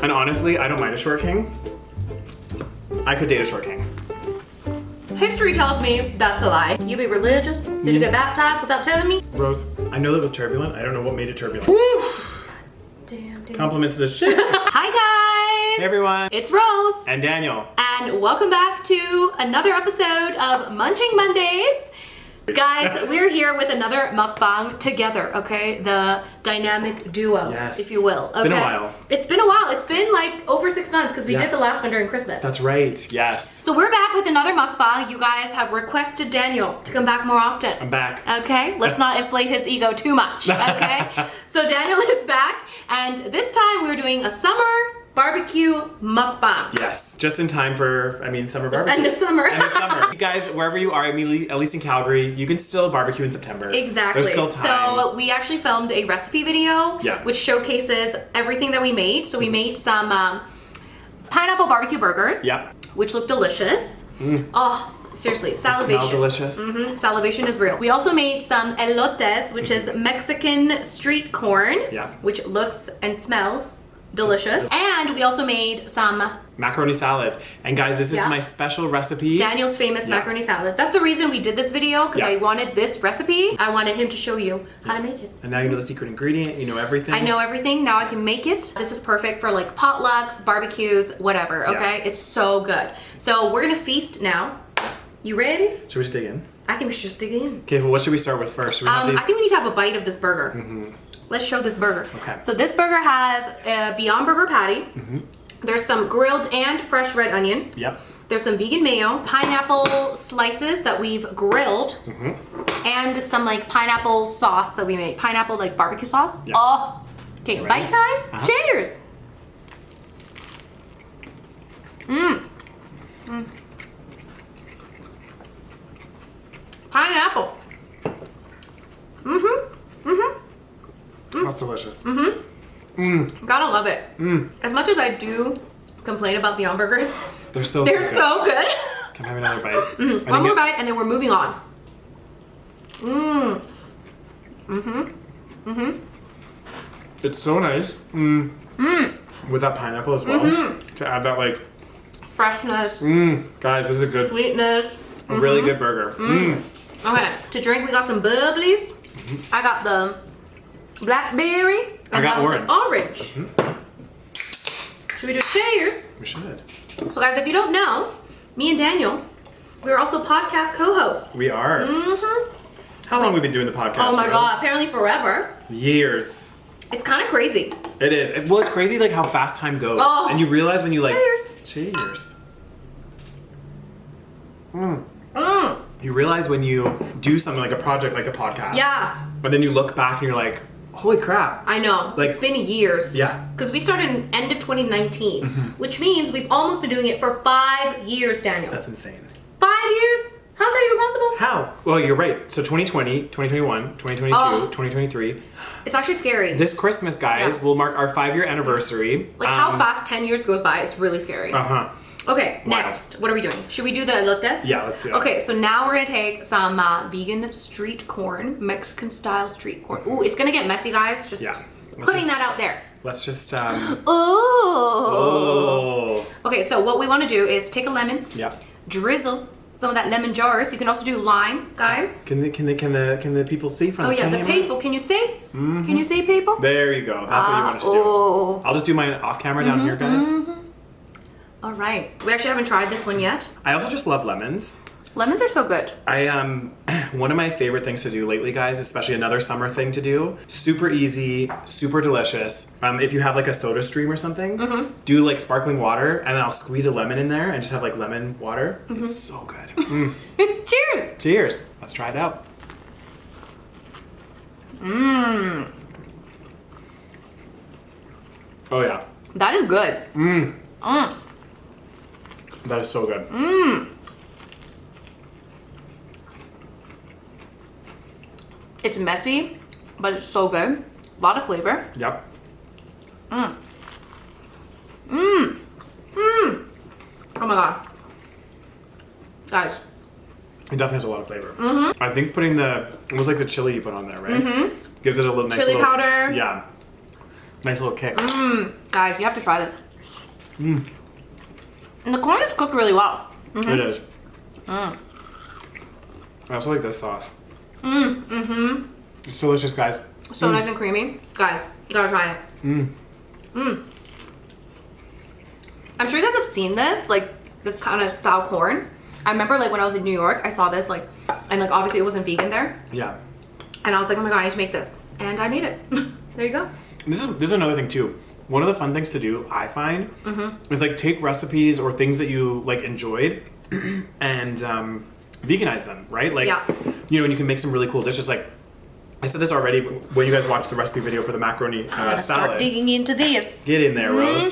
And honestly, I don't mind a short king. I could date a short king. History tells me that's a lie. You be religious? Did you get baptized without telling me? Rose, I know that was turbulent. I don't know what made it turbulent. Damn. Compliments to the shit. Hi guys! Hey everyone. It's Rose. And Daniel. And welcome back to another episode of Munching Mondays. Guys, we're here with another mukbang together, okay? The dynamic duo, Yes. if you will. It's been a while. It's been a while. It's been like over 6 months because we did the last one during Christmas. That's right, yes. So we're back with another mukbang. You guys have requested Daniel to come back more often. I'm back. Okay, let's not inflate his ego too much, okay? So Daniel is back, and this time we're doing a summer barbecue mukbang. Yes, just in time for, summer barbecue. End of summer. End of summer. You guys, wherever you are, at least in Calgary, you can still barbecue in September. Exactly. There's still time. So we actually filmed a recipe video, which showcases everything that we made. So we made some pineapple barbecue burgers, which look delicious. Oh, seriously, salivation. They smell delicious. Salivation is real. We also made some elotes, which is Mexican street corn, which looks and smells delicious. And we also made some macaroni salad. And guys, this is my special recipe. Daniel's famous macaroni salad. That's the reason we did this video, because I wanted this recipe. I wanted him to show you how to make it. And now you know the secret ingredient, you know everything. I know everything, now I can make it. This is perfect for like potlucks, barbecues, whatever, okay? It's so good. So we're gonna feast now. You ready? Should we just dig in? I think we should just dig in. Okay, well what should we start with first? Should we have these? I think we need to have a bite of this burger. Let's show this burger. Okay. So this burger has a Beyond Burger patty. There's some grilled and fresh red onion. Yep. There's some vegan mayo, pineapple slices that we've grilled, and some like pineapple sauce that we made. Pineapple like barbecue sauce. Yep. Oh, okay, bite time. Cheers. Pineapple. That's delicious. Gotta love it. As much as I do complain about Beyond Burgers, they're so they're good. so good. Can I have another bite? One more bite and then we're moving on. It's so nice. With that pineapple as well. To add that like Freshness. Guys, this is a good, Sweetness. a really good burger. Okay, to drink we got some bubblies. I got the blackberry. And I got that was orange. Should we do cheers? We should. So guys, if you don't know, me and Daniel, we're also podcast co-hosts. We are. How long have we been doing the podcast? Oh my Rose? god, apparently forever. Years. It's kind of crazy. It is. Well, it's crazy like how fast time goes. Oh. And you realize when you like... Cheers. Cheers. You realize when you do something like a project, like a podcast. Yeah. But then you look back and you're like, holy crap. I know. Like, it's been years. Yeah. Because we started in end of 2019, which means we've almost been doing it for 5 years, Daniel. That's insane. 5 years? How's that even possible? How? Well, you're right. So 2020, 2021, 2022, 2023. It's actually scary. This Christmas, guys, will mark our 5-year anniversary. Like how fast 10 years goes by. It's really scary. Okay, next. What are we doing? Should we do the elotes? Yeah, let's do it. Okay, so now we're gonna take some vegan street corn, Mexican style street corn. Ooh, it's gonna get messy, guys. Just putting that out there. Let's just, Oh. Okay, so what we wanna do is take a lemon. Drizzle some of that lemon jars. You can also do lime, guys. Can the people see from the camera? The people. Can you see? Can you see people? There you go. That's what you wanted to do. I'll just do mine off camera down here, guys. All right. We actually haven't tried this one yet. I also just love lemons. Lemons are so good. One of my favorite things to do lately, guys, especially another summer thing to do, super easy, super delicious. If you have like a soda stream or something, do like sparkling water and then I'll squeeze a lemon in there and just have like lemon water. It's so good. Cheers. Cheers. Let's try it out. Oh yeah. That is good. That is so good. It's messy, but it's so good. A lot of flavor. Yep. Oh my god. Guys. It definitely has a lot of flavor. I think putting it was like the chili you put on there, right? Gives it a little nice chili powder. Yeah. Nice little kick. Guys, you have to try this. And the corn is cooked really well. It is. I also like this sauce. It's delicious, guys. So nice and creamy. Guys, you gotta try it. I'm sure you guys have seen this, like this kind of style corn. I remember like when I was in New York, I saw this like, and like obviously it wasn't vegan there. Yeah. And I was like, oh my god, I need to make this. And I made it. There you go. This is another thing too. One of the fun things to do, I find, is like take recipes or things that you like enjoyed and veganize them, right? Like, you know, and you can make some really cool dishes. Like, I said this already when you guys watched the recipe video for the macaroni salad. Start digging into this. Get in there, Rose.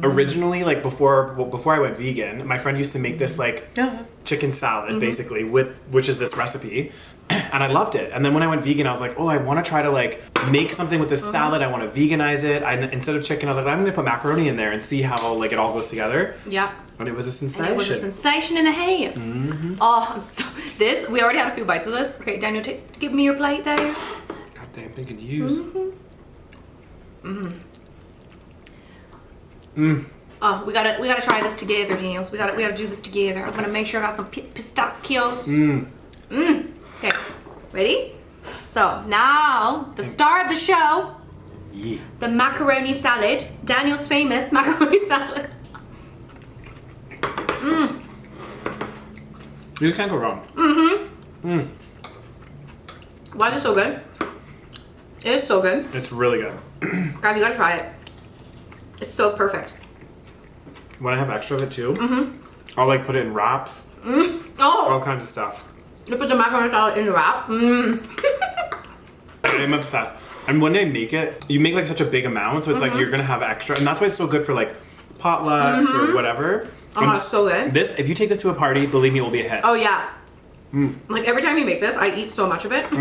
Originally, like before I went vegan, my friend used to make this like chicken salad, basically, which is this recipe. And I loved it. And then when I went vegan, I was like, oh, I want to try to like make something with this salad. I want to veganize it. Instead of chicken, I was like, I'm going to put macaroni in there and see how like it all goes together. Yeah. And it was a sensation. And it was a sensation and a half. Oh, we already had a few bites of this. Okay, Daniel, give me your plate there. God damn thing could use. Oh, we gotta try this together, Daniels. We gotta do this together. I'm gonna make sure I got some pistachios. Okay, ready? So now the star of the show, the macaroni salad. Daniel's famous macaroni salad. You just can't go wrong. Why is it so good? It is so good. It's really good. Guys, you gotta try it. It's so perfect. When I have extra of it too, I'll like put it in wraps. All kinds of stuff. You put the macaroni salad in the wrap. I'm obsessed. And when I make it, you make like such a big amount, so it's like you're gonna have extra, and that's why it's so good for like potlucks or whatever. Oh, it's so good. This, if you take this to a party, believe me, it will be a hit. Oh yeah. Like every time you make this, I eat so much of it.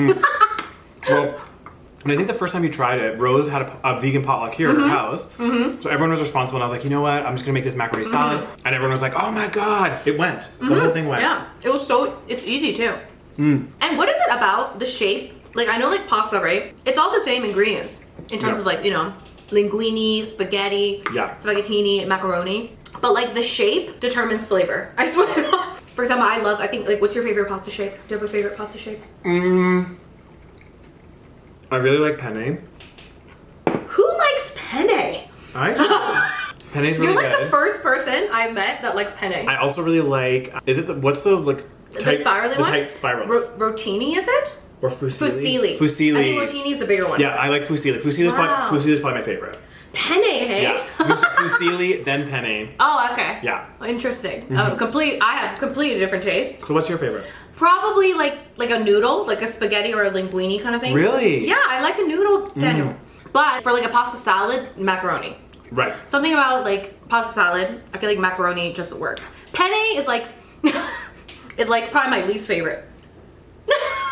Well, and I think the first time you tried it, Rose had a vegan potluck here at her house. So everyone was responsible, and I was like, you know what? I'm just gonna make this macaroni salad. And everyone was like, oh my god, it went. The whole thing went. Yeah, it's easy too. And what is it about the shape? Like I know like pasta, right? It's all the same ingredients in terms of like, you know, linguine, spaghetti, spaghettini, macaroni. But like the shape determines flavor. I swear. For example, I think like, what's your favorite pasta shape? Do you have a favorite pasta shape? I really like penne. Who likes penne? Penne's really good. You're like the first person I've met that likes penne. I also really like, what's the like the spirally one? The tight spirals. Rotini, is it? Or fusilli. Fusilli. I think rotini is the bigger one. Yeah, I like fusilli. Fusilli is probably my favorite. Penne, hey? Yeah. Fusilli, then penne. Oh, okay. Yeah. Interesting. I have completely different taste. So what's your favorite? Probably like a noodle, like a spaghetti or a linguine kind of thing. Really? Yeah, I like a noodle, Daniel. But for like a pasta salad, macaroni. Right. Something about like pasta salad, I feel like macaroni just works. Penne is like probably my least favorite.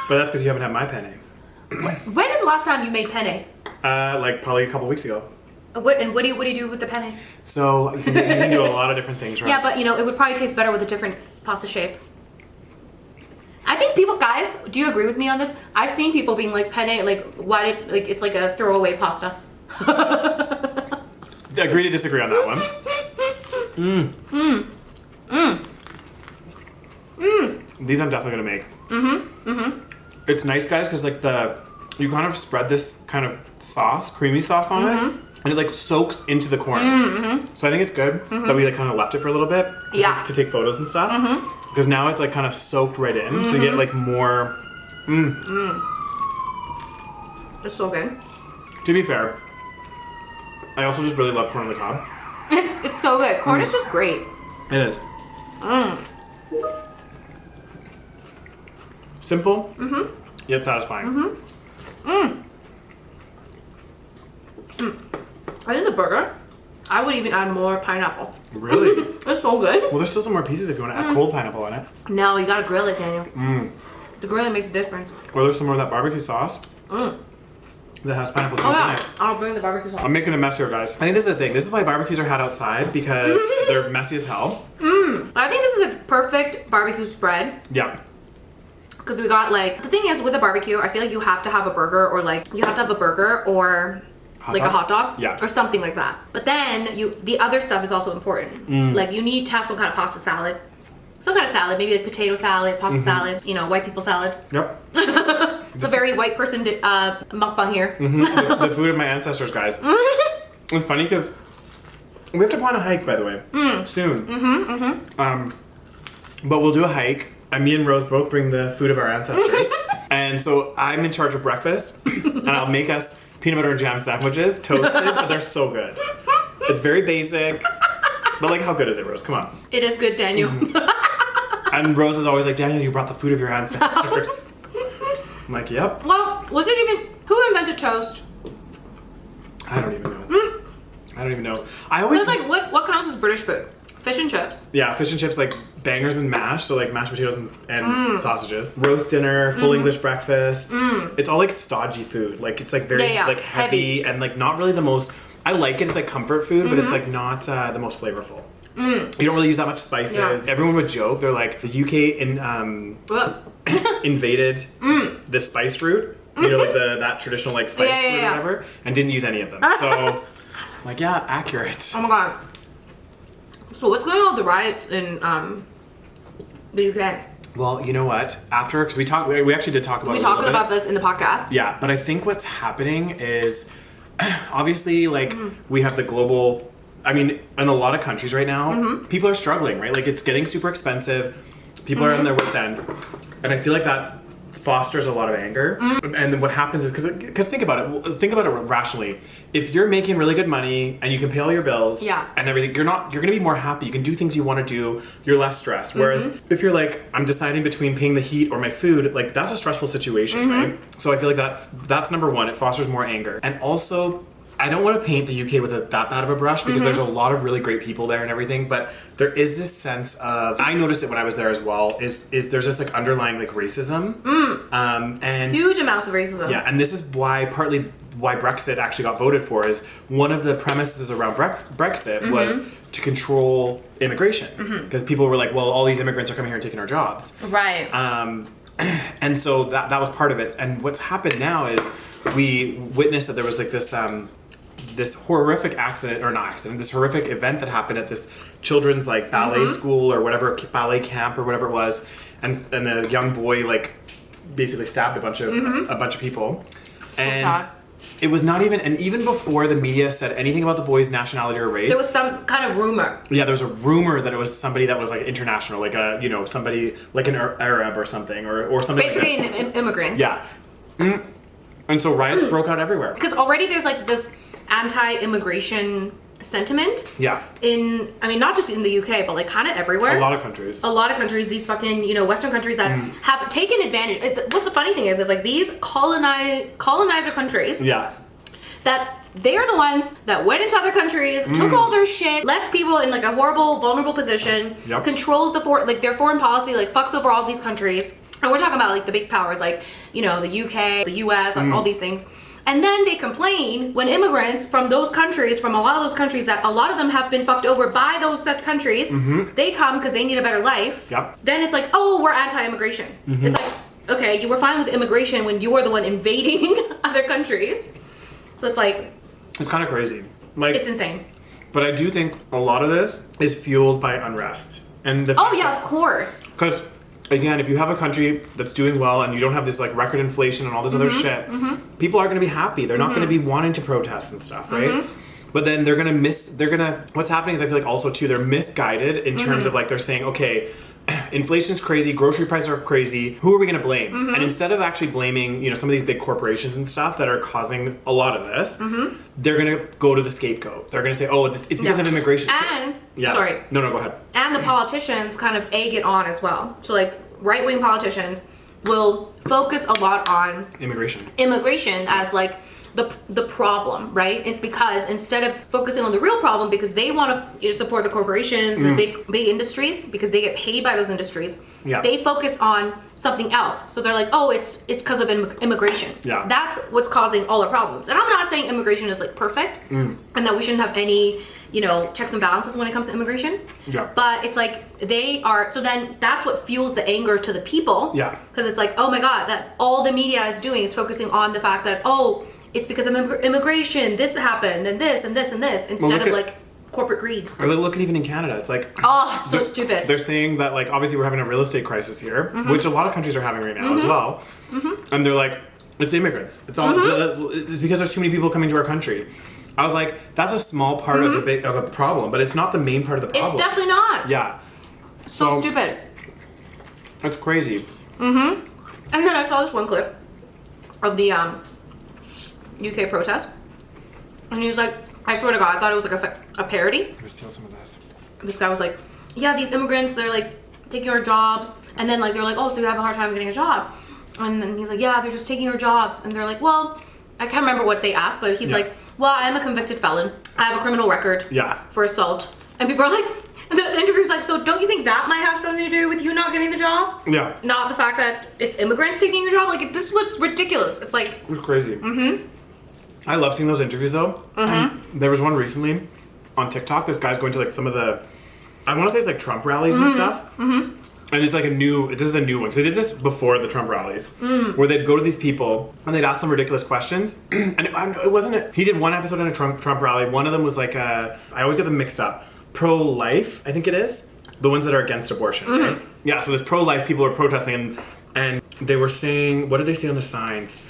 But that's because you haven't had my penne. When is the last time you made penne? Like probably a couple weeks ago. What do you do with the penne? So you can do a lot of different things, right? Yeah, but you know, it would probably taste better with a different pasta shape. I think people, guys, do you agree with me on this? I've seen people being like penne, like it's like a throwaway pasta. Agree to disagree on that one. These I'm definitely gonna make. It's nice, guys, because like you kind of spread this kind of sauce, creamy sauce on it, and it like soaks into the corn. So I think it's good that we like kind of left it for a little bit to take photos and stuff. Because now it's like kind of soaked right in, so you get like more. It's so good. To be fair, I also just really love corn on the cob. It's so good. Corn is just great. It is. Simple, yet satisfying. I think the burger, I would even add more pineapple. Really? It's so good. Well, there's still some more pieces if you want to add cold pineapple in it. No, you gotta grill it, Daniel. The grilling makes a difference. Or there's some more of that barbecue sauce that has pineapple juice in it. I'll bring the barbecue sauce. I'm making a mess here, guys. I think this is the thing. This is why barbecues are had outside, because they're messy as hell. I think this is a perfect barbecue spread. Yeah. Because we got like, the thing is with a barbecue, I feel like you have to have a burger or like a hot dog, yeah, or something like that. But then the other stuff is also important. Like you need to have some kind of pasta salad, some kind of salad, maybe like potato salad, pasta salad, you know, white people salad. Yep. It's a very white person mukbang here. The food of my ancestors, guys. It's funny because we have to plan a hike, by the way, soon. But we'll do a hike, and me and Rose both bring the food of our ancestors. And so I'm in charge of breakfast, and I'll make us peanut butter and jam sandwiches, toasted, but they're so good. It's very basic, but like, how good is it, Rose? Come on. It is good, Daniel. And Rose is always like, Daniel, you brought the food of your ancestors. I'm like, yep. Well, who invented toast? I don't even know. I don't even know. I always like, what counts as British food? Fish and chips. Yeah, fish and chips, like bangers and mash, so like mashed potatoes and sausages. Roast dinner, full English breakfast. It's all like stodgy food. Like it's like very like heavy and like not really the most. I like it. It's like comfort food, but it's like not the most flavorful. You don't really use that much spices. Yeah. Everyone would joke. They're like, the UK invaded the spice route. You know, like that traditional like spice food or whatever, and didn't use any of them. So, like, yeah, accurate. Oh my god. So what's going on with the riots in the UK? Well, you know what? After, because we actually did talk about. We talked about this in the podcast. Yeah, but I think what's happening is, obviously, like we have the global. I mean, in a lot of countries right now, people are struggling, right? Like it's getting super expensive. People are on their wits' end, and I feel like that fosters a lot of anger. And then what happens is because think about it rationally. If you're making really good money and you can pay all your bills and everything, you're gonna be more happy. You can do things you want to do. You're less stressed. Whereas if you're like, I'm deciding between paying the heat or my food, like that's a stressful situation, right? So I feel like that's number one. It fosters more anger. And also, I don't want to paint the UK with that bad of a brush because there's a lot of really great people there and everything, but there is this sense of, I noticed it when I was there as well, is there's this like underlying like racism. And huge amounts of racism. Yeah, and this is partly why Brexit actually got voted for, is one of the premises around Brexit was to control immigration. Because people were like, well, all these immigrants are coming here and taking our jobs. Right. And so that was part of it. And what's happened now is we witnessed that there was like this horrific this horrific event that happened at this children's like ballet school or whatever, ballet camp or whatever it was, and the young boy like basically stabbed a bunch of people, and it was not even, and even before the media said anything about the boy's nationality or race, there was some kind of rumor. Yeah, there was a rumor that it was somebody that was like international, like somebody like an Arab or something or something. Basically like an immigrant. Yeah. And so riots broke out everywhere. Because already there's like this anti-immigration sentiment. Yeah. Not just in the UK, but like kind of everywhere. A lot of countries. These fucking, Western countries that have taken advantage. What's the funny thing is like these colonizer countries. Yeah. That they're the ones that went into other countries, took all their shit, left people in like a horrible, vulnerable position, controls their foreign policy, like fucks over all these countries. And we're talking about like the big powers, like, the UK, the US, like all these things. And then they complain when immigrants from those countries, from a lot of those countries that a lot of them have been fucked over by those such countries, they come because they need a better life. Yep. Then it's like, oh, we're anti-immigration. It's like, okay, you were fine with immigration when you were the one invading other countries. So it's like... It's kind of crazy. Like, it's insane. But I do think a lot of this is fueled by unrest. And of course. Because... Again, if you have a country that's doing well and you don't have this like record inflation and all this other shit, people are going to be happy. They're not going to be wanting to protest and stuff, right? But then what's happening is I feel like also too, they're misguided in terms of like, they're saying, okay, inflation's crazy, grocery prices are crazy, who are we going to blame? And instead of actually blaming, some of these big corporations and stuff that are causing a lot of this, they're going to go to the scapegoat. They're going to say, oh, it's because of immigration. And, sorry. No, go ahead. And the politicians kind of egg it on as well. So like right-wing politicians will focus a lot on immigration as like the problem, right? Because instead of focusing on the real problem, because they want to support the corporations, the big industries, because they get paid by those industries, they focus on something else. So they're like, oh, it's because of immigration. Yeah. That's what's causing all our problems. And I'm not saying immigration is like perfect and that we shouldn't have any, checks and balances when it comes to immigration. Yeah. But it's like so then that's what fuels the anger to the people. Yeah. Because it's like, oh my God, that all the media is doing is focusing on the fact that, oh, it's because of immigration, this happened, and this, and this, and this, instead of like corporate greed. Or look at even in Canada, it's like... Oh, so stupid. They're saying that, like, obviously we're having a real estate crisis here, which a lot of countries are having right now as well. And they're like, it's immigrants. It's all it's because there's too many people coming to our country. I was like, that's a small part of a problem, but it's not the main part of the problem. It's definitely not. Yeah. So stupid. That's crazy. And then I saw this one clip of the UK protest, and he was like, I swear to God, I thought it was like a parody. Let's steal some of this. This guy was like, yeah, these immigrants, they're like taking our jobs, and then like they're like, oh, so you have a hard time getting a job, and then he's like, yeah, they're just taking our jobs, and they're like, well, I can't remember what they asked, but he's like, well, I'm a convicted felon, I have a criminal record for assault, and people are like, the interview's like, so don't you think that might have something to do with you not getting the job? Yeah. Not the fact that it's immigrants taking your job? Like, this is what's ridiculous. It's like... It's crazy. I love seeing those interviews, though. There was one recently on TikTok. This guy's going to, like, some of the... I want to say it's, like, Trump rallies and stuff. And it's, like, this is a new one. Because they did this before the Trump rallies. Where they'd go to these people, and they'd ask them ridiculous questions. And it wasn't... He did one episode in a Trump rally. One of them was, like, I always get them mixed up. Pro-life, I think it is. The ones that are against abortion, right? Yeah, so there's pro-life people are protesting, and they were saying, what did they say on the signs?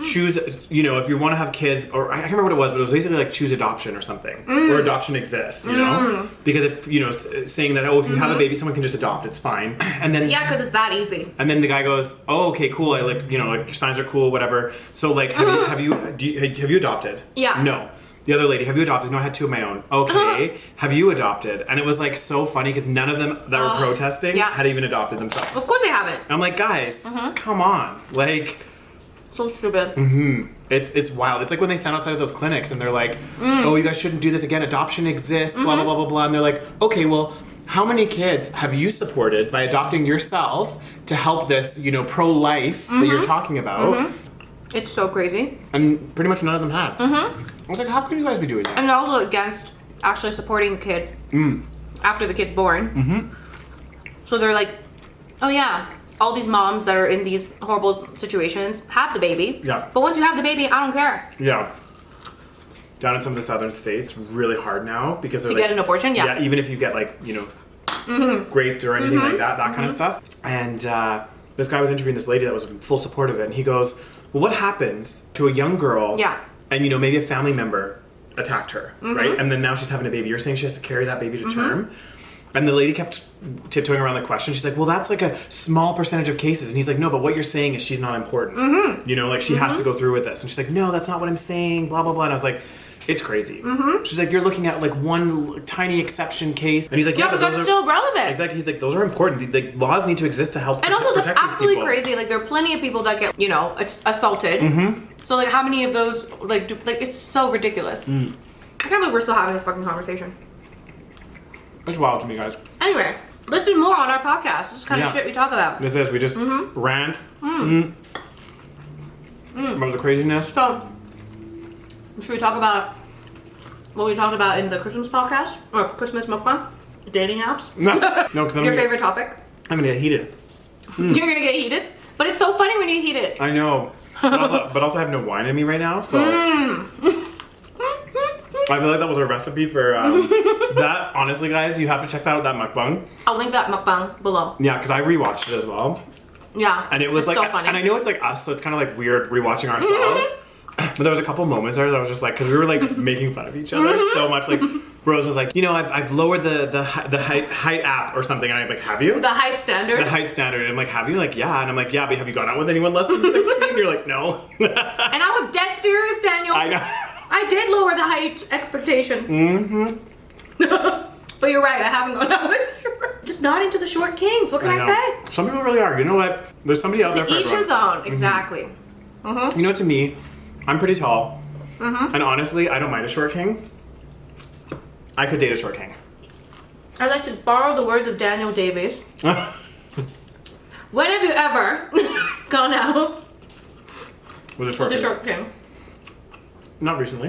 Choose, you know, if you want to have kids, or I can't remember what it was, but it was basically like choose adoption or something. Or adoption exists, you know? Because if, you know, saying that, oh, if you have a baby, someone can just adopt, it's fine. And then... Yeah, because it's that easy. And then the guy goes, oh, okay, cool, I like, you know, like, your signs are cool, whatever. So, like, have you adopted? Yeah. No. The other lady, have you adopted? No, I had two of my own. Okay. Have you adopted? And it was like so funny because none of them that were protesting had even adopted themselves. Of course they haven't. I'm like, guys, come on. Like... So stupid. It's wild. It's like when they stand outside of those clinics and they're like, oh, you guys shouldn't do this again. Adoption exists, blah, blah, blah, blah, blah. And they're like, okay, well, how many kids have you supported by adopting yourself to help this, you know, pro-life that you're talking about? It's so crazy. And pretty much none of them have. I was like, how could you guys be doing that? And they're also against actually supporting a kid after the kid's born. So they're like, oh yeah, all these moms that are in these horrible situations have the baby. Yeah. But once you have the baby, I don't care. Yeah. Down in some of the southern states, it's really hard now because they're to get an abortion, yeah. Even if you get like, you know, raped or anything like that kind of stuff. And this guy was interviewing this lady that was in full support of it, and he goes, well, what happens to a young girl? Yeah. And, you know, maybe a family member attacked her, right? And then now she's having a baby. You're saying she has to carry that baby to term? And the lady kept tiptoeing around the question. She's like, well, that's like a small percentage of cases. And he's like, no, but what you're saying is she's not important. You know, like she has to go through with this. And she's like, no, that's not what I'm saying, blah, blah, blah. And I was like, it's crazy. She's like, you're looking at like one tiny exception case. And he's like, yeah, but that's still relevant. Exactly. He's like, those are important. The laws need to exist to help and also, that's absolutely crazy. Like, there are plenty of people that get, you know, assaulted. So, like, how many of those, like, it's so ridiculous. I can't believe we're still having this fucking conversation. It's wild to me, guys. Anyway, listen more on our podcast. This is kind of shit we talk about. This is. We just rant. Remember the craziness? So, should we talk about what we talked about in the Christmas podcast? Or Christmas mukbang? Dating apps? No, because your favorite topic? I'm gonna get heated. You're gonna get heated? But it's so funny when you heat it. I know. But also I have no wine in me right now, so... I feel like that was a recipe for that. Honestly, guys, you have to check that out, that mukbang. I'll link that mukbang below. Yeah, because I rewatched it as well. Yeah, and it was like, so funny. And I know it's like us, so it's kind of like weird rewatching ourselves. But there was a couple moments there that I was just like, because we were like making fun of each other so much. Like Rose was like, you know, I've lowered the height app or something, and I'm like, have you? The height standard. The height standard. And I'm like, have you? Like, yeah. And I'm like, yeah, but have you gone out with anyone less than 6 feet? And you're like, no. And I was dead serious, Daniel. I know. I did lower the height expectation. But you're right, I haven't gone out with you. Just not into the short kings. What can I say? Some people really are. You know what? There's somebody out there for each his own. Exactly. You know, to me, I'm pretty tall. And honestly, I don't mind a short king. I could date a short king. I'd like to borrow the words of Daniel Davies. When have you ever gone out with a short king? Not recently.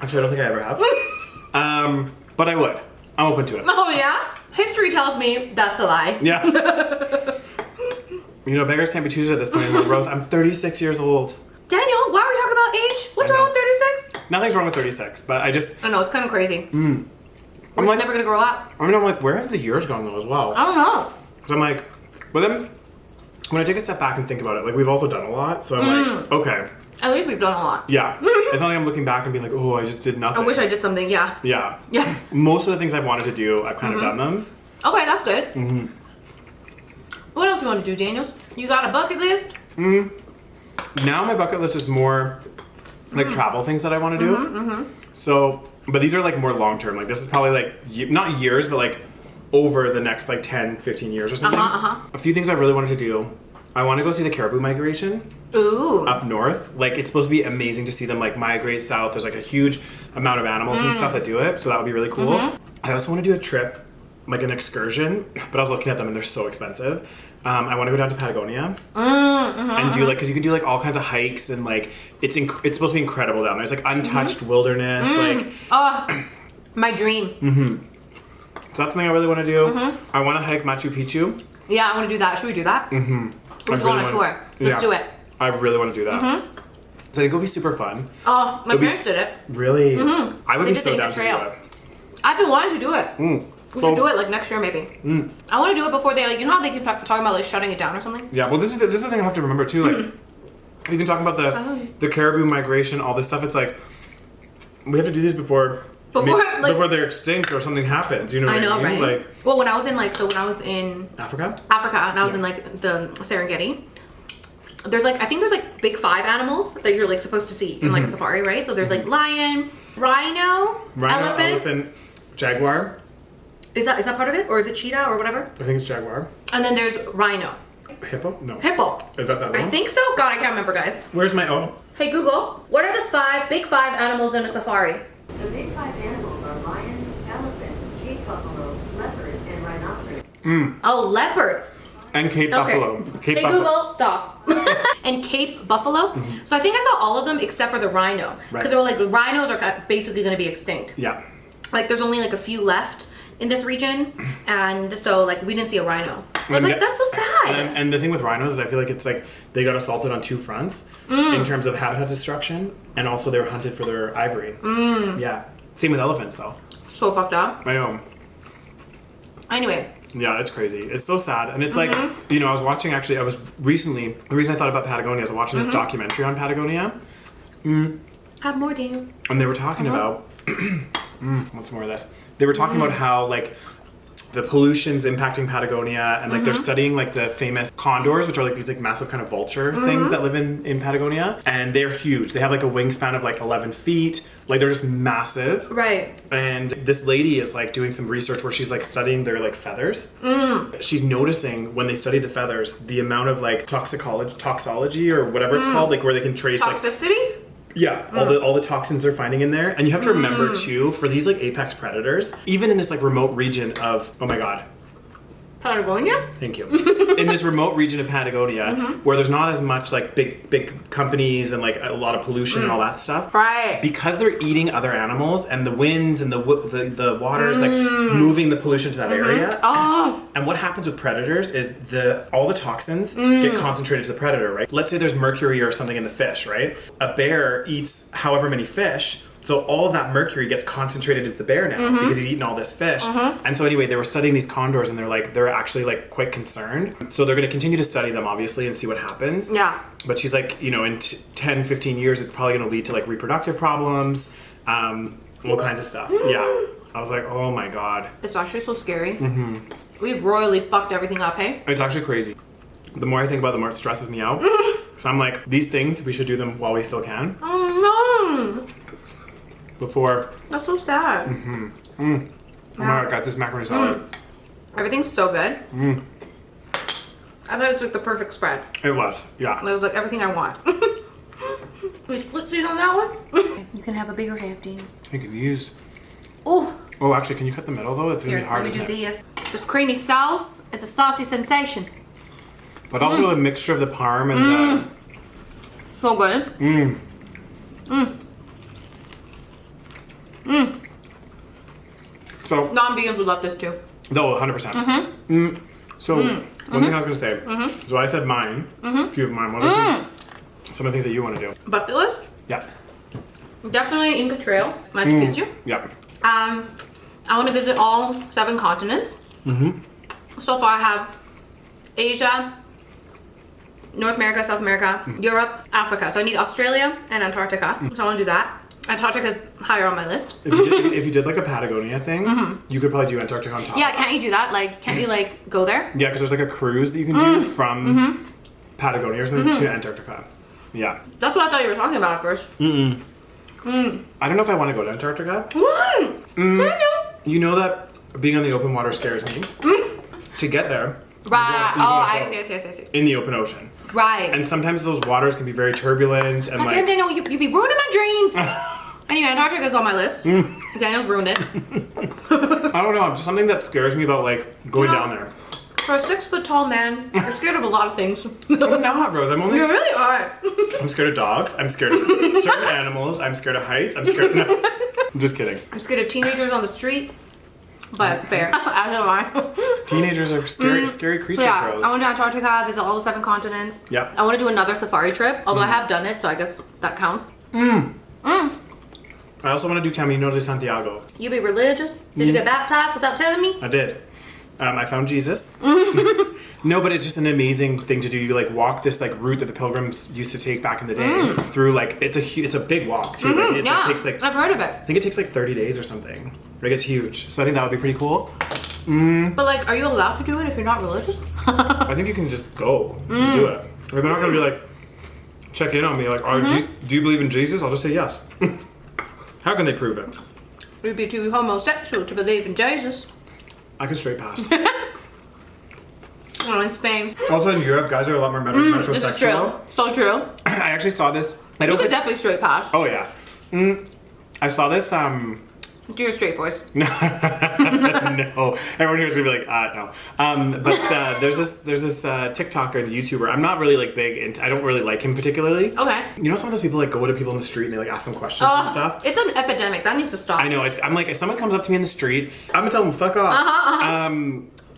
Actually, I don't think I ever have. But I would. I'm open to it. Oh, yeah? History tells me that's a lie. Yeah. You know, beggars can't be choosers at this point anymore, Rose. I'm 36 years old. Daniel, Nothing's wrong with 36, but I know, it's kind of crazy. We're I'm just never gonna grow up. I mean, I'm like, where have the years gone though as well? I don't know. Because I'm like, but then when I take a step back and think about it, like we've also done a lot. So I'm like, okay. At least we've done a lot. Yeah. It's not like I'm looking back and being like, oh, I just did nothing. I wish I did something, yeah. Yeah. Yeah. Most of the things I wanted to do, I've kind of done them. Okay, that's good. What else do you want to do, Daniels? You got a bucket list? Now my bucket list is more like travel things that I want to do. So, but these are like more long term. Like this is probably like, not years, but like over the next like 10, 15 years or something. A few things I really wanted to do. I want to go see the caribou migration. Ooh. Up north. Like it's supposed to be amazing to see them like migrate south. There's like a huge amount of animals and stuff that do it. So that would be really cool. I also want to do a trip, like an excursion, but I was looking at them and they're so expensive. I want to go down to Patagonia and do like, because you can do like all kinds of hikes and like it's supposed to be incredible down there. It's like untouched wilderness. Like my dream. So that's something I really want to do. I want to hike Machu Picchu. Yeah, I want to do that. Should we do that? Let's go on a tour. Let's do it. I really want to do that. So I think it'll be super fun. Oh, my parents did it. Really? I would be so down to do it. I've been wanting to do it. We should do it like next year maybe. I want to do it before they like, you know how they keep talking about like shutting it down or something? Yeah, well this is the thing I have to remember too. Like even talking about the caribou migration, all this stuff, it's like we have to do these before they're extinct or something happens. You know what I mean? I know, right? Like, well, when I was in Africa and I was in like the Serengeti, there's like, I think there's like big 5 animals that you're like supposed to see in like a safari, right? So there's like lion, rhino, elephant, jaguar. Is that part of it, or is it cheetah or whatever? I think it's jaguar. And then there's rhino. Hippo? No. Hippo. Is that one? I think so. God, I can't remember, guys. Where's my Hey Google, what are the big 5 animals in a safari? The big 5 animals are lion, elephant, Cape buffalo, leopard, and rhinoceros. Oh, leopard. And Cape buffalo. Hey Google, stop. And Cape buffalo. So I think I saw all of them except for the rhino, because they were like, the rhinos are basically going to be extinct. Yeah. Like there's only like a few left in this region, and so like we didn't see a rhino. I was like, that's so sad. And the thing with rhinos is I feel like it's like they got assaulted on 2 fronts in terms of habitat destruction, and also they were hunted for their ivory. Yeah. Same with elephants though. So fucked up. I know. Anyway. Yeah, it's crazy. It's so sad. And it's like, you know, I was watching the reason I thought about Patagonia is I was watching this documentary on Patagonia. Have more, Daniels. And they were talking about, what's more of this? They were talking about how like the pollution's impacting Patagonia, and like they're studying like the famous condors, which are like these like massive kind of vulture things that live in Patagonia, and they're huge. They have like a wingspan of like 11 feet. Like they're just massive. Right. And this lady is like doing some research where she's like studying their like feathers. She's noticing when they study the feathers, the amount of like toxology or whatever it's called, like where they can trace toxicity? Yeah, all the toxins they're finding in there. And you have to remember too, for these like apex predators, even in this like remote region of, oh my god. Patagonia? Thank you. In this remote region of Patagonia, where there's not as much like big companies and like a lot of pollution and all that stuff. Right. Because they're eating other animals, and the winds and the water is like moving the pollution to that area. Oh. And what happens with predators is all the toxins get concentrated to the predator, right? Let's say there's mercury or something in the fish, right? A bear eats however many fish. So all of that mercury gets concentrated into the bear now because he's eaten all this fish. And so anyway, they were studying these condors, and they're actually like quite concerned. So they're going to continue to study them obviously and see what happens. Yeah. But she's like, you know, in 10, 15 years, it's probably going to lead to like reproductive problems, all kinds of stuff. Yeah. I was like, oh my god. It's actually so scary. We've royally fucked everything up, hey? It's actually crazy. The more I think about it, the more it stresses me out. So I'm like, these things, we should do them while we still can. Oh no. Before. That's so sad. Oh my god, guys, this macaroni salad. Everything's so good. I thought it was like the perfect spread. It was, yeah. It was like everything I want. Can we split seed on that one? You can have a bigger half, James. I can use. Oh. Oh, actually, can you cut the middle though? It's gonna be hard. Let me do these. This creamy sauce is a saucy sensation. But also a mixture of the parm and the. So good. So non-vegans would love this too. No, 100%. So one thing I was gonna say. So I said mine. A few of mine. What are some of the things that you want to do? Bucket list? Yeah. Definitely Inca Trail, Machu Picchu. Yep. I want to visit all 7 continents. So far I have Asia, North America, South America, Europe, Africa. So I need Australia and Antarctica. So I want to do that. Antarctica's higher on my list. If you did like a Patagonia thing, you could probably do Antarctica on top. Yeah, can't you do that? Like, can't you like go there? Yeah, because there's like a cruise that you can do from Patagonia or something to Antarctica. Yeah. That's what I thought you were talking about at first. I don't know if I want to go to Antarctica. Why? You know that being on the open water scares me. To get there. Right. you gotta I go see. In the open ocean. Right. And sometimes those waters can be very turbulent and God damn, Daniel, you be ruining my dreams. Anyway, Antarctica's on my list. Daniel's ruined it. I don't know, just something that scares me about like going down there. For a 6-foot-tall man, you're scared of a lot of things. I'm not, Rose. I'm only. You really are. I'm scared of dogs. I'm scared of certain animals. I'm scared of heights. I'm scared. No, I'm just kidding. I'm scared of teenagers on the street. But fair. As am I. Teenagers are scary, scary creatures, So yeah, Rose. I went to Antarctica, visit all the 7 continents. Yep. I want to do another safari trip, although I have done it, so I guess that counts. I also want to do Camino de Santiago. You be religious? Did you get baptized without telling me? I did. I found Jesus. No, but it's just an amazing thing to do. You like walk this like route that the pilgrims used to take back in the day through like it's a big walk too. Like, it takes like I've heard of it. I think it takes like 30 days or something. Like it's huge. So I think that would be pretty cool. But like, are you allowed to do it if you're not religious? I think you can just go and do it. Like, they're not gonna be like check in on me like, oh, do you believe in Jesus? I'll just say yes. How can they prove it? You'd be too homosexual to believe in Jesus. I can straight pass. Oh, in Spain. Also in Europe, guys are a lot more This is metrosexual. true. So true. I actually saw this. I You don't. could definitely straight pass. Oh yeah. I saw this. Do your straight voice. No. Everyone here is gonna be like, no. But there's this TikToker and YouTuber. I'm not really like big into. I don't really like him particularly. Okay. You know, some of those people like go to people in the street and they like ask them questions and stuff. It's an epidemic. That needs to stop. I know. I'm like, if someone comes up to me in the street, I'm gonna tell them fuck off.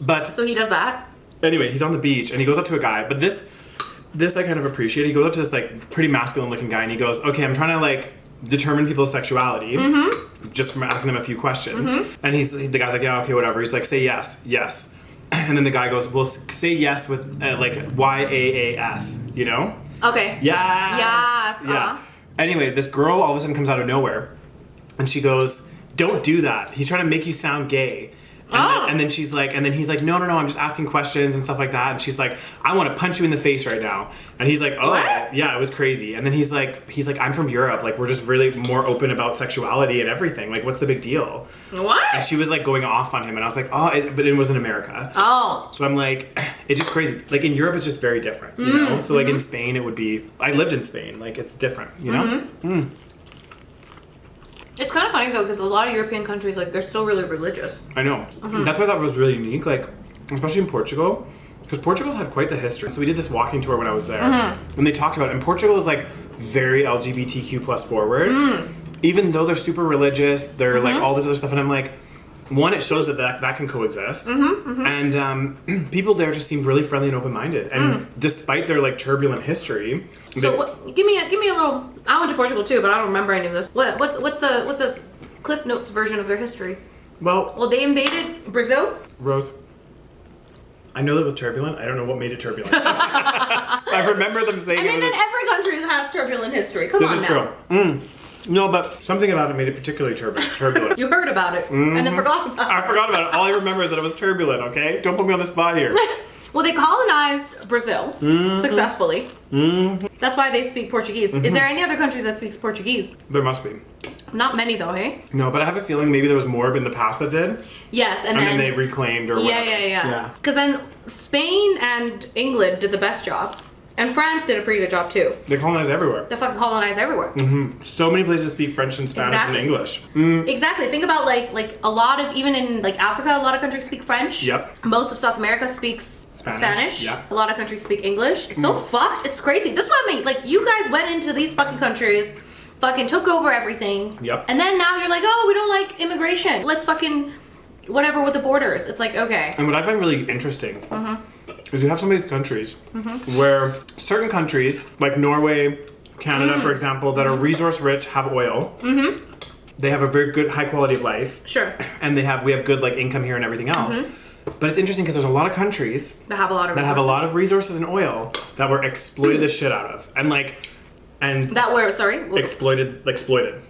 But So he does that. anyway, he's on the beach and he goes up to a guy. But this I kind of appreciate. He goes up to this like pretty masculine looking guy and he goes, okay, I'm trying to like determine people's sexuality just from asking them a few questions. And the guy's like, yeah, okay, whatever. He's like, say yes, yes. And then the guy goes, well, say yes with like YAAS, you know? Okay. Yes. Yes. Yeah. Anyway, this girl all of a sudden comes out of nowhere and she goes, don't do that. He's trying to make you sound gay. And then she's like, and then he's like, no, I'm just asking questions and stuff like that. And she's like, I want to punch you in the face right now. And he's like, oh, What? yeah, it was crazy. And then he's like, I'm from Europe. Like, we're just really more open about sexuality and everything. Like, what's the big deal? What? And she was like going off on him. And I was like, but it was in America. Oh. So I'm like, it's just crazy. Like in Europe, it's just very different, you know? So like in Spain, it would be, I lived in Spain. Like it's different, you know? It's kind of funny though, because a lot of European countries, like, they're still really religious. I know. That's why I thought it was really unique, like, especially in Portugal, because Portugal's had quite the history. So we did this walking tour when I was there, and they talked about it. And Portugal is like very LGBTQ plus forward, even though they're super religious. They're like all this other stuff, and I'm like, one, it shows that can coexist, and people there just seem really friendly and open minded. And despite their like turbulent history, So give me a little. I went to Portugal too, but I don't remember any of this. What's the Cliff Notes version of their history? well, They invaded Brazil. Rose, I know that was turbulent. I don't know what made it turbulent. I remember them saying I mean, it was then every country has turbulent history. Come this on is now. true. No, but something about it made it particularly turbulent. You heard about it and then forgot about it. I forgot about it. All I remember is that it was turbulent, okay? Don't put me on the spot here. Well, they colonized Brazil successfully. That's why they speak Portuguese. Is there any other countries that speaks Portuguese? There must be. Not many though, hey? No, but I have a feeling maybe there was more in the past that did. Yes, and then then they reclaimed or whatever. Yeah. Because then Spain and England did the best job. And France did a pretty good job too. They colonized everywhere. They fucking colonized everywhere. So many places speak French and Spanish Exactly. and English. Exactly. Think about like a lot of, even in like Africa, a lot of countries speak French. Yep. Most of South America speaks Spanish. Yeah. A lot of countries speak English. It's so fucked. It's crazy. This is what I mean. Like, you guys went into these fucking countries, fucking took over everything. Yep. And then now you're like, oh, we don't like immigration. Let's fucking whatever with the borders. It's like, okay. And what I find really interesting is you have some of these countries where certain countries, like Norway, Canada, for example, that are resource rich, have oil. They have a very good, high quality of life. Sure. And we have good like income here and everything else. But it's interesting because there's a lot of countries that have a lot of resources and oil that were exploited the shit out of. And that were exploited.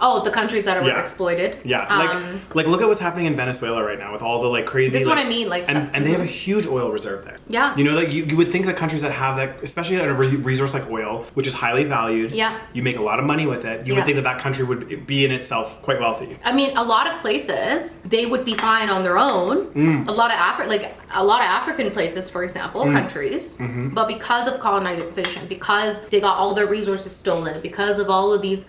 Oh, the countries that are exploited. Yeah, like look at what's happening in Venezuela right now with all the like crazy. This is what I mean, like, and they have a huge oil reserve there. Yeah, you know, like you would think that countries that have that, especially a resource like oil, which is highly valued. Yeah, you make a lot of money with it. You would think that country would be in itself quite wealthy. I mean, a lot of places they would be fine on their own. A lot of African places, for example, countries, but because of colonization, because they got all their resources stolen. Because of all of these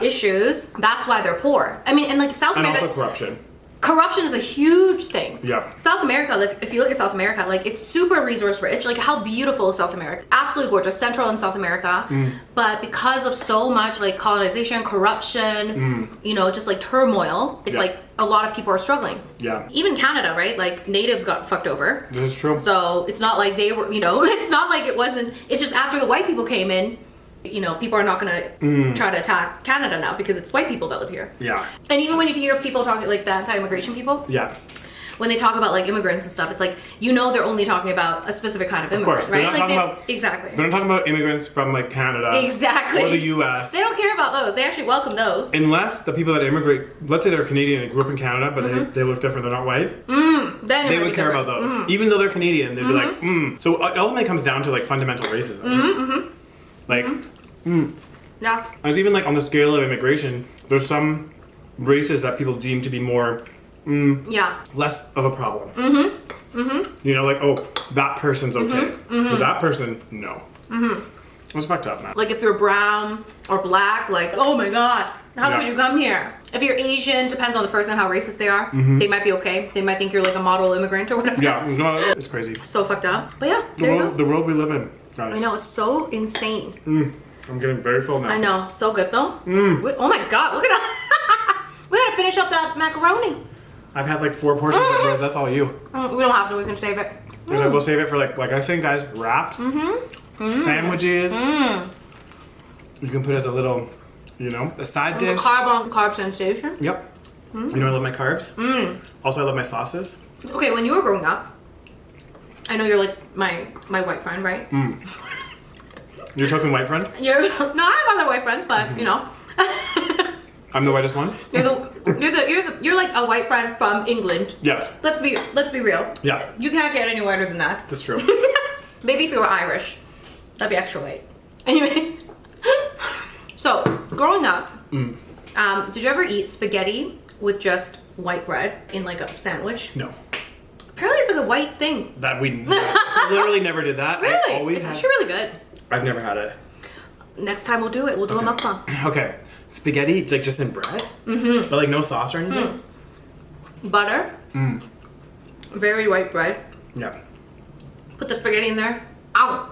issues, that's why they're poor. I mean, and like South America, and also corruption. Corruption is a huge thing. Yeah. South America, like, if you look at South America, like, it's super resource rich. Like, how beautiful is South America? Absolutely gorgeous. Central and South America. But because of so much like colonization, corruption, you know, just like turmoil, it's like a lot of people are struggling. Yeah. Even Canada, right? Like, natives got fucked over. This is true. So it's not like they were, you know, it's not like it wasn't. It's just after the white people came in, you know, people are not going to try to attack Canada now because it's white people that live here. Yeah. And even when you hear people talking, like the anti-immigration people. Yeah. When they talk about like immigrants and stuff, it's like, you know, they're only talking about a specific kind of immigrant, of course. right? They're not talking about, exactly. They're not talking about immigrants from like Canada. Exactly. Or the US. They don't care about those. They actually welcome those. Unless the people that immigrate, let's say they're Canadian, they grew up in Canada, but they look different, they're not white. Then they would care about those. Even though they're Canadian, they'd be like, So it ultimately comes down to like fundamental racism. Like, yeah. And even like on the scale of immigration, there's some races that people deem to be more, less of a problem. You know, like, oh, that person's okay, but that person, no. It's fucked up, man. Like if you're brown or black, like, oh my god, how could you come here? If you're Asian, depends on the person how racist they are. They might be okay. They might think you're like a model immigrant or whatever. Yeah, no, it's crazy. So fucked up. But yeah, there you go. The world we live in, guys. I know, it's so insane. I'm getting very full now. I know, so good though. Oh my god, look at that. We gotta finish up that macaroni. I've had like 4 portions of yours. That's all you. We don't have to. We can save it. We'll save it for like I was saying, guys, wraps, sandwiches. You can put as a little, you know, a side dish. Carb sensation. Yep. You know I love my carbs. Also, I love my sauces. Okay, when you were growing up, I know you're like my white friend, right? You're talking white friend? No, I have other white friends, but you know. I'm the whitest one. You're like a white friend from England. Yes. Let's be real. Yeah. You can't get any whiter than that. That's true. Maybe if you were Irish, that'd be extra white. Anyway. So growing up, did you ever eat spaghetti with just white bread in like a sandwich? No. Apparently, it's like a white thing. That we literally never did that. Really? It's actually really good. I've never had it. Next time we'll do it. We'll do a mukbang. Okay. Spaghetti, it's like just in bread? But like no sauce or anything? Butter. Very white bread. Yeah. Put the spaghetti in there. Ow.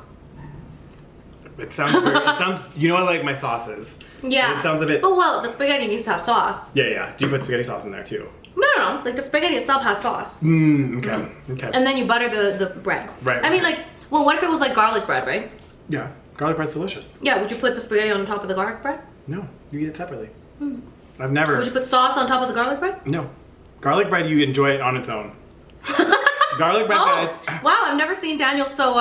It sounds you know I like my sauces. Yeah. It sounds a bit. But well, the spaghetti needs to have sauce. Yeah. Do you put spaghetti sauce in there too? No. Like the spaghetti itself has sauce. Okay. And then you butter the bread. Right. I mean, like, well, what if it was like garlic bread, right? Yeah. Garlic bread's delicious. Yeah. Would you put the spaghetti on top of the garlic bread? No. You eat it separately. I've never. Would you put sauce on top of the garlic bread? No. Garlic bread, you enjoy it on its own. Garlic bread, guys. Wow, I've never seen Daniel so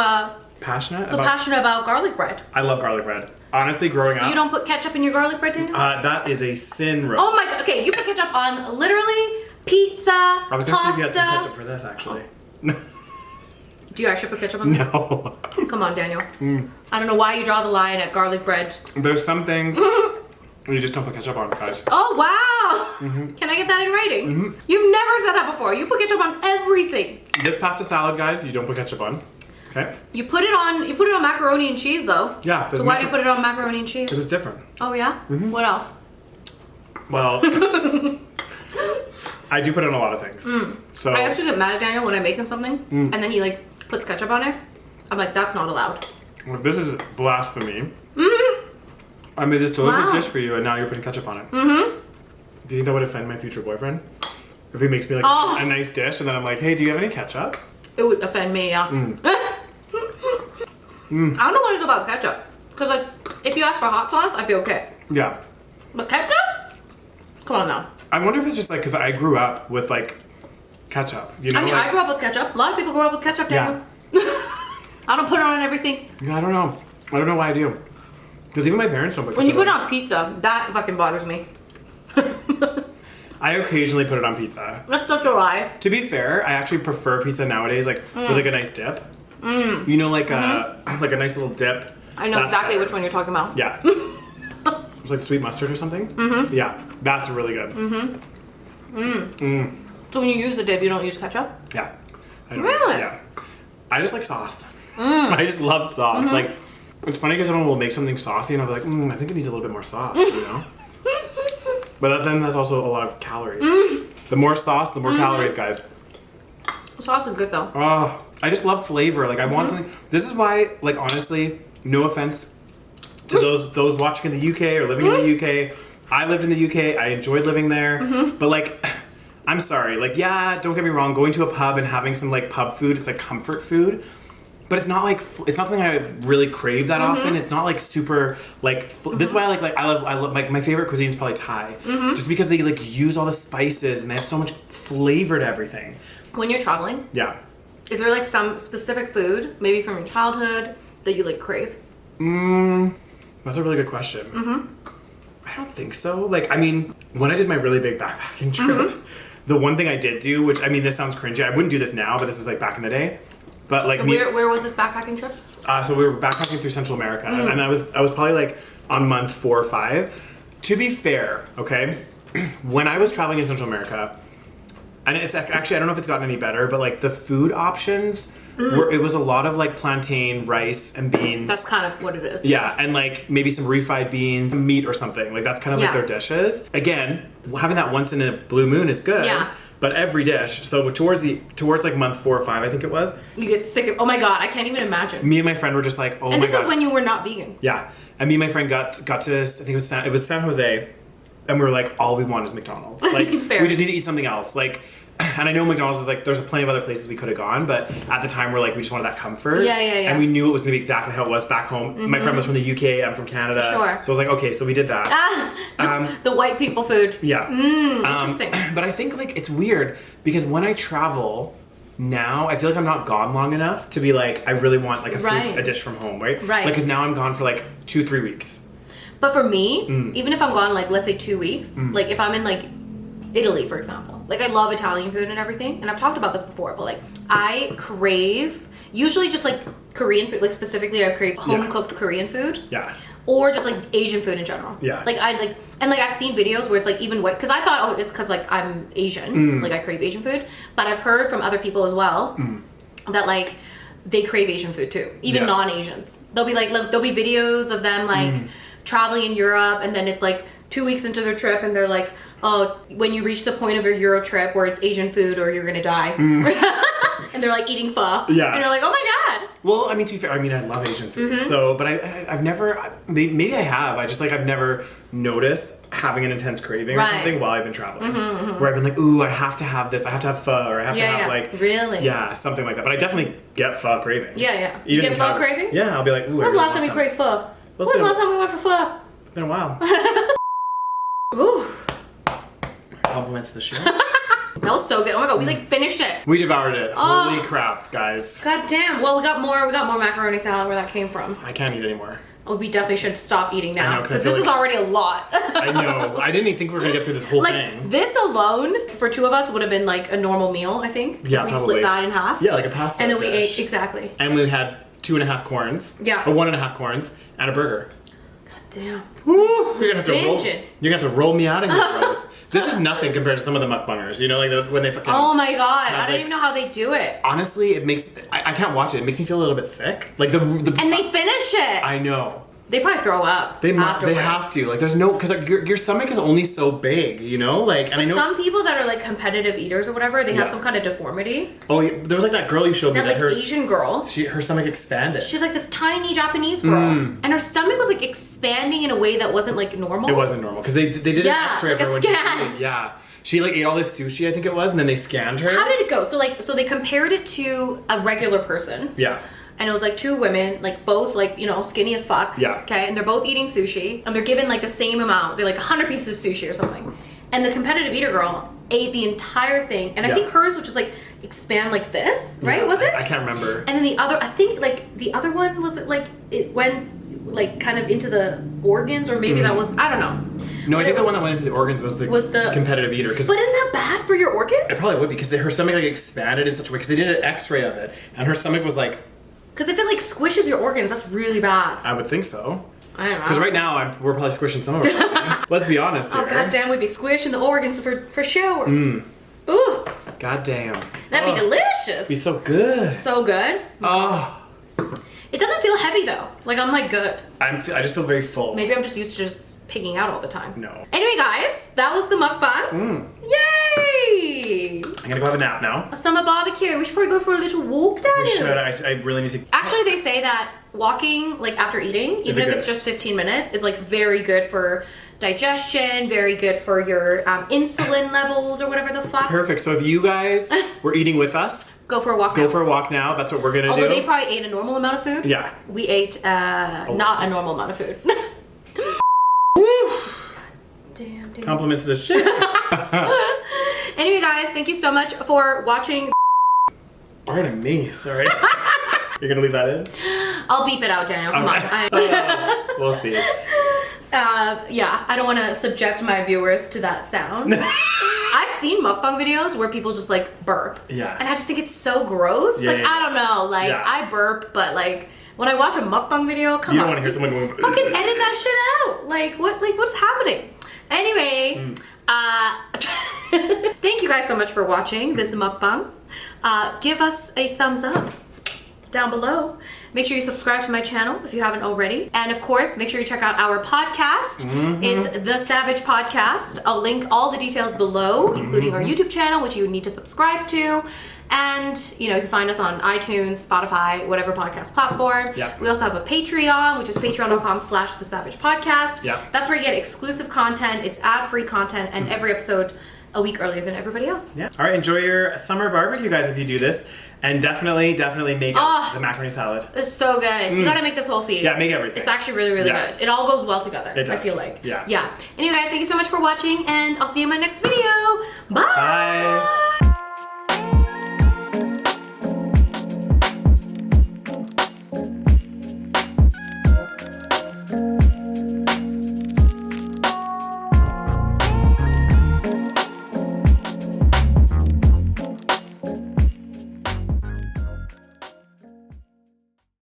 passionate about garlic bread. I love garlic bread. Honestly, growing up. You don't put ketchup in your garlic bread, Daniel? That is a sin, Rose. Oh my god. Okay, you put ketchup on literally pizza, I was gonna see if you had some ketchup for this, actually. Do you actually put ketchup on? No. Come on, Daniel. I don't know why you draw the line at garlic bread. There's some things you just don't put ketchup on, guys. Oh wow! Can I get that in writing? You've never said that before. You put ketchup on everything. This pasta salad, guys, you don't put ketchup on. Okay. You put it on macaroni and cheese, though. Yeah. So why do you put it on macaroni and cheese? Because it's different. Oh yeah. What else? Well, I do put in a lot of things. So I actually get mad at Daniel when I make him something, and then he like puts ketchup on it. I'm like, that's not allowed. Well, this is blasphemy. I made this delicious dish for you, and now you're putting ketchup on it. Do you think that would offend my future boyfriend? If he makes me like a nice dish, and then I'm like, hey, do you have any ketchup? It would offend me, yeah. I don't know what it is about ketchup, because like If you ask for hot sauce, I'd be okay. Yeah. But ketchup? Come on now. I wonder if it's just like because I grew up with like ketchup. You know, I mean, like, I grew up with ketchup. A lot of people grow up with ketchup, Daniel. I don't put it on everything. Yeah, I don't know. I don't know why I do. Because even my parents don't put When you ketchup put it on pizza, that fucking bothers me. I occasionally put it on pizza. That's such a lie. To be fair, I actually prefer pizza nowadays, like with like a nice dip. You know, like a nice little dip. I know exactly which one you're talking about. Yeah. It's like sweet mustard or something. Yeah, that's really good. So when you use the dip, you don't use ketchup? Yeah. I don't Really? Yeah. I just like sauce. I just love sauce. Like, it's funny because someone will make something saucy and I'll be like, I think it needs a little bit more sauce, you know? But then that's also a lot of calories. The more sauce, the more calories, guys. Sauce is good though. Oh, I just love flavor. Like I want something. This is why, like honestly, no offense to those watching in the UK or living in the UK. I lived in the UK. I enjoyed living there. But like, I'm sorry. Like, yeah, don't get me wrong. Going to a pub and having some like pub food, it's like comfort food. But it's not like it's not something I really crave that often. It's not like super like this is why I love like my favorite cuisine is probably Thai, just because they like use all the spices and they have so much flavor to everything. When you're traveling, Yeah. is there like some specific food, maybe from your childhood, that you like crave? That's a really good question. I don't think so. Like, I mean, when I did my really big backpacking trip, the one thing I did do, which I mean, this sounds cringy. I wouldn't do this now, but this is like back in the day. But like, Where was this backpacking trip? So we were backpacking through Central America, and I was probably like on month 4 or 5. To be fair, okay, when I was traveling in Central America, and it's actually I don't know if it's gotten any better, but like the food options it was a lot of like plantain, rice, and beans. That's kind of what it is. Yeah, and like maybe some refried beans, meat or something. Like that's kind of like their dishes. Again, having that once in a blue moon is good. Yeah. But every dish, so towards like month 4 or 5, I think it was. You get sick of. Oh my god, I can't even imagine. Me and my friend were just like, oh my god. And this is when you were not vegan. Yeah, and me and my friend got to this. I think it was San Jose, and we were like, all we want is McDonald's. Like we just need to eat something else. Like. And I know McDonald's is like, there's plenty of other places we could have gone, but at the time we're like, we just wanted that comfort. Yeah. And we knew it was going to be exactly how it was back home. My friend was from the UK, I'm from Canada. Sure. So I was like, okay, so we did that. The white people food. Yeah. Interesting. But I think like, it's weird because when I travel now, I feel like I'm not gone long enough to be like, I really want like a dish from home, right? Right. Like, cause now I'm gone for like 2-3 weeks. But for me, even if I'm gone like, let's say 2 weeks, like if I'm in like Italy, for example. Like, I love Italian food and everything, and I've talked about this before, but like, I crave, usually just like Korean food, like specifically I crave home-cooked Korean food. Yeah. Or just like Asian food in general. Yeah. Like, I've seen videos where it's like even white, because I thought, oh, it's because like I'm Asian, like I crave Asian food, but I've heard from other people as well that like, they crave Asian food too, even non-Asians. They'll be like, there'll be videos of them like traveling in Europe, and then it's like 2 weeks into their trip, and they're like, oh, when you reach the point of your Euro trip where it's Asian food or you're gonna die. And they're like eating pho. Yeah. And you're like, oh my god. Well, I mean, to be fair, I mean, I love Asian food. So, but I've never, maybe I have. I just like, I've never noticed having an intense craving or something while I've been traveling. Where I've been like, ooh, I have to have this. I have to have pho, or I have to have like. Really? Yeah, something like that. But I definitely get pho cravings. Yeah. You get pho cravings? Yeah, I'll be like, ooh. When's the last time you craved pho? When's the last time we went for pho? It's been a while. Ooh. Compliments to the show. That was so good. Oh my god, we like finished it. We devoured it. Holy crap, guys. God damn. Well, we got more macaroni salad where that came from. I can't eat anymore. Oh, we definitely should stop eating now. Because this is already a lot. I know. I didn't even think we were going to get through this whole thing. This alone, for 2 of us, would have been like a normal meal, I think. Yeah, if we probably. split that in half. Yeah, like a pasta And then we dish. ate, exactly. And we had 2.5 corns. Yeah. Or 1.5 corns and a burger. God damn. Woo, you're gonna have to roll me out of here, Rose. This is nothing compared to some of the mukbangers. You know, like when they fucking. Oh my god! I don't even know how they do it. Honestly, it makes I can't watch it. It makes me feel a little bit sick. Like the and they finish it. I know. They probably throw up. They have to. Like, there's no, because like, your stomach is only so big, you know. Like, and I know some people that are like competitive eaters or whatever, they have some kind of deformity. Oh, yeah, there was like that girl you showed me. That like Asian girl. Her stomach expanded. She's like this tiny Japanese girl, and her stomach was like expanding in a way that wasn't like normal. It wasn't normal because they did an X-ray like of her a when scan. She like ate all this sushi, I think it was, and then they scanned her. How did it go? So they compared it to a regular person. Yeah. and it was like 2 women, like both like, you know, skinny as fuck. Yeah. Okay, and they're both eating sushi, and they're given like the same amount. They're like 100 pieces of sushi or something. And the competitive eater girl ate the entire thing, and I think hers would just like expand like this, right? Yeah, was it? I can't remember. And then the other, I think like the other one was like it went like kind of into the organs, or maybe that was, I don't know. No, I think the one that went into the organs was the competitive eater. But isn't that bad for your organs? It probably would be, because her stomach like expanded in such a way, because they did an x-ray of it, and her stomach was like... Because if it like squishes your organs, that's really bad. I would think so. I don't know. Because right now, we're probably squishing some of our organs. Let's be honest here. Oh, goddamn, we'd be squishing the organs for sure. Mmm. Ooh. Goddamn. That'd be delicious. Be so good. So good. Oh. It doesn't feel heavy though. Like, I'm like good. I just feel very full. Maybe I'm just used to just picking out all the time. No. Anyway, guys, that was the mukbang. Yay! I'm gonna go have a nap now. A summer barbecue. We should probably go for a little walk, Daniel. We should. I really need to... Actually, they say that walking, like after eating, even if it's just 15 minutes, is like very good for digestion, very good for your insulin levels or whatever the fuck. Perfect. So if you guys were eating with us, go for a walk. Go for a walk now. That's what we're gonna do. Although they probably ate a normal amount of food. Yeah. We ate not a normal amount of food. Damn. Compliments to the shit. Anyway, guys, thank you so much for watching. Pardon me. Sorry. You're gonna leave that in? I'll beep it out, Daniel. Come on. We'll see. Yeah, I don't want to subject my viewers to that sound. I've seen mukbang videos where people just like burp. Yeah. And I just think it's so gross. Yeah, like, yeah. I don't know. Like, I burp, but like, when I watch a mukbang video, come on. You don't want to hear someone going... Fucking edit that shit out. Like, what's happening? Anyway, thank you guys so much for watching this mukbang. Give us a thumbs up down below. Make sure you subscribe to my channel if you haven't already. And of course, make sure you check out our podcast. It's the SaVeg Podcast. I'll link all the details below, including our YouTube channel, which you need to subscribe to. And, you know, you can find us on iTunes, Spotify, whatever podcast platform. Yeah. We also have a Patreon, which is patreon.com/thesavagepodcast. Yeah. That's where you get exclusive content. It's ad-free content, and every episode a week earlier than everybody else. Yeah. All right, enjoy your summer barbecue, guys, if you do this. And definitely make the macaroni salad. It's so good. You gotta make this whole feast. Yeah, make everything. It's actually really, really good. It all goes well together, It does. I feel like. Yeah. Yeah. Anyway, guys, thank you so much for watching, and I'll see you in my next video. Bye! Bye.